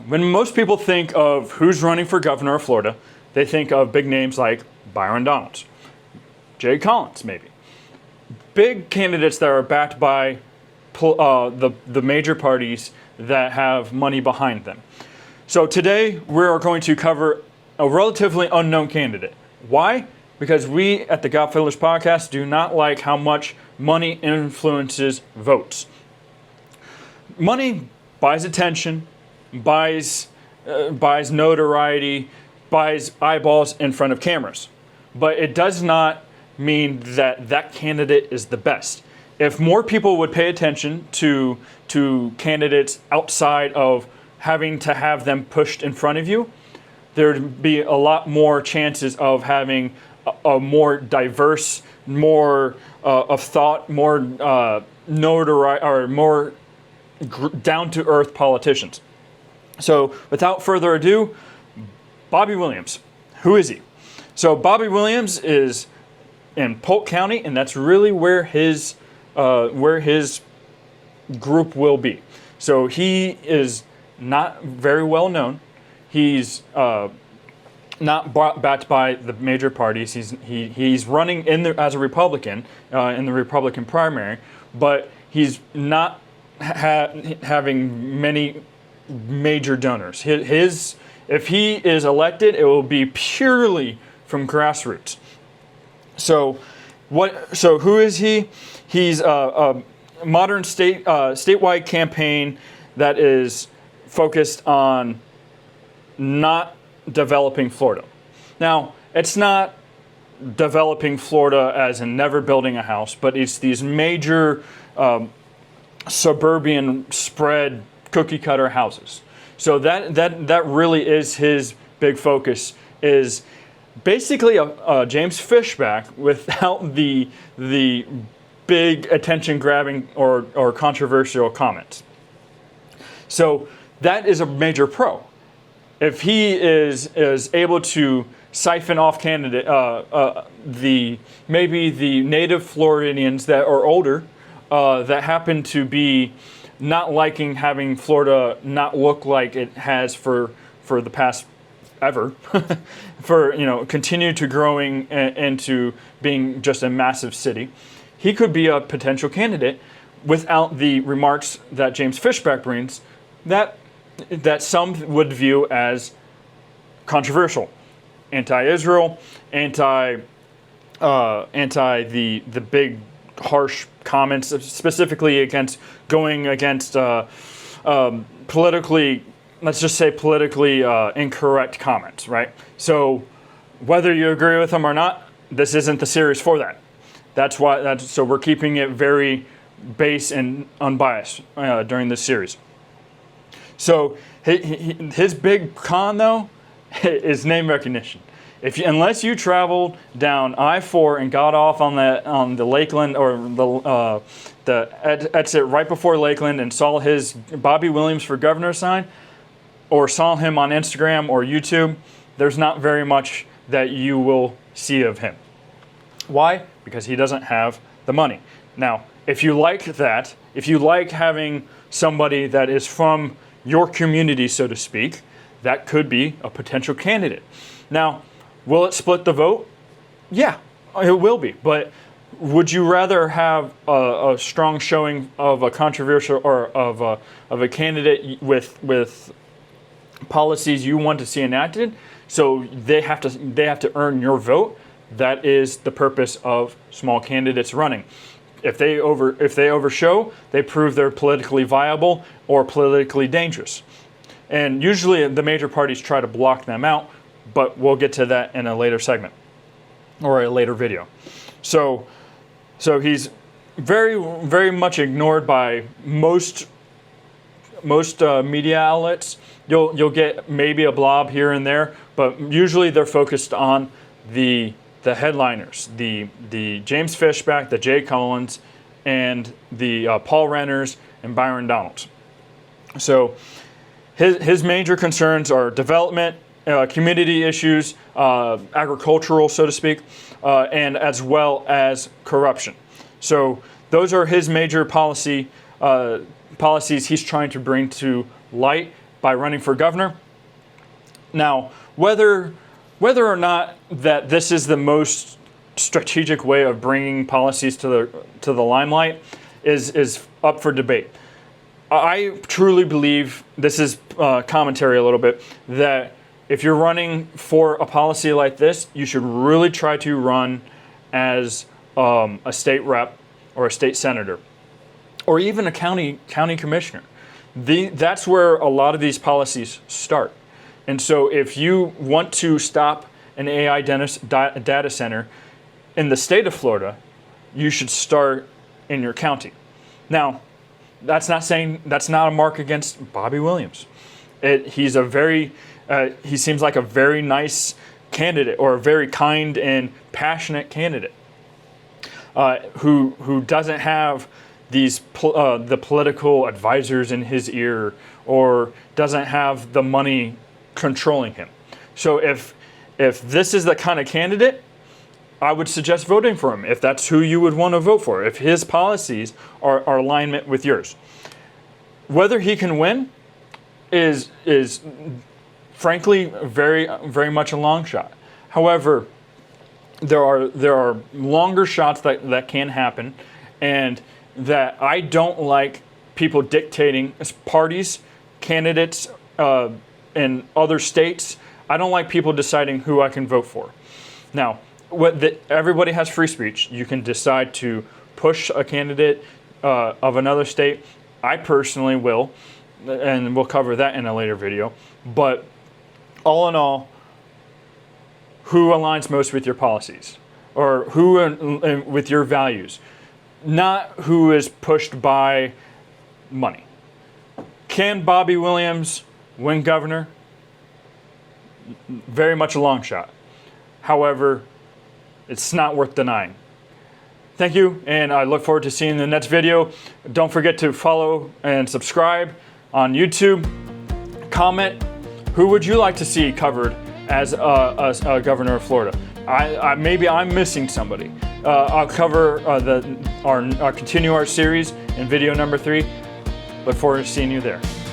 When most people think of who's running for governor of Florida, they think of big names like Byron Donalds, Jay Collins, maybe. Big candidates that are backed by the major parties that have money behind them. So today we are going to cover a relatively unknown candidate. Why? Because we at the Godfellas podcast do not like how much money influences votes. Money buys attention, buys notoriety, buys eyeballs in front of cameras. But it does not mean that that candidate is the best. If more people would pay attention to candidates outside of having to have them pushed in front of you, there'd be a lot more chances of having a more diverse, more of thought, more notoriety, or more down-to-earth politicians. So without further ado, Bobby Williams. Who is he? So Bobby Williams is in Polk County, and that's really where his group will be. So he is not very well known. He's not backed by the major parties. He's running as a Republican in the Republican primary, but he's not having many major donors. If he is elected, it will be purely from grassroots. So who is he? He's a modern statewide campaign that is focused on not developing Florida. Now, it's not developing Florida as in never building a house, but it's these major suburban spread cookie cutter houses. So that really is his big focus, is basically a James Fishback without the big attention grabbing or controversial comments. So that is a major pro. If he is able to siphon off candidate maybe the native Floridians that are older that happen to be not liking having Florida not look like it has for the past ever, continue to growing into being just a massive city, he could be a potential candidate without the remarks that James Fishback brings that some would view as controversial, anti-Israel, anti the big harsh comments, specifically going against politically, let's just say politically incorrect comments, right? So whether you agree with them or not, this isn't the series for that. So we're keeping it very base and unbiased during this series. So his big con though is name recognition. Unless you traveled down I-4 and got off on the Lakeland or the exit right before Lakeland and saw his Bobby Williams for governor sign, or saw him on Instagram or YouTube, there's not very much that you will see of him. Why? Because he doesn't have the money. Now, if you like that, if you like having somebody that is from your community, so to speak, that could be a potential candidate. Now, will it split the vote? Yeah, it will be. But would you rather have a strong showing of a controversial or of a candidate with policies you want to see enacted, so they have to earn your vote? That is the purpose of small candidates running. If they overshow, they prove they're politically viable or politically dangerous. And usually the major parties try to block them out, but we'll get to that in a later segment or a later video. So he's very, very much ignored by most media outlets. You'll get maybe a blob here and there, but usually they're focused on the headliners, the James Fishback, the Jay Collins, and the Paul Renners and Byron Donalds. So his major concerns are development, community issues, agricultural, so to speak, and as well as corruption. So those are his major policies he's trying to bring to light by running for governor. Now, whether or not that this is the most strategic way of bringing policies to the limelight is up for debate. I truly believe, this is commentary a little bit, that if you're running for a policy like this, you should really try to run as a state rep or a state senator, or even a county commissioner. That's where a lot of these policies start. And so if you want to stop an AI data center in the state of Florida, you should start in your county. Now, that's not a mark against Bobby Williams. He seems like a very nice candidate, or a very kind and passionate candidate, who doesn't have the political advisors in his ear, or doesn't have the money controlling him. So if this is the kind of candidate, I would suggest voting for him if that's who you would want to vote for, if his policies are alignment with yours. Whether he can win is frankly very, very much a long shot. However, there are longer shots that can happen, and that I don't like people dictating, as parties, candidates in other states. I don't like people deciding who I can vote for. Now, everybody has free speech. You can decide to push a candidate of another state. I personally will, and we'll cover that in a later video. But all in all, who aligns most with your policies, or who with your values, not who is pushed by money. Can Bobby Williams win governor? Very much a long shot. However, it's not worth denying. Thank you, and I look forward to seeing the next video. Don't forget to follow and subscribe on YouTube. Comment, who would you like to see covered as a governor of Florida? Maybe I'm missing somebody. I'll cover continue our series in video number 3. Look forward to seeing you there.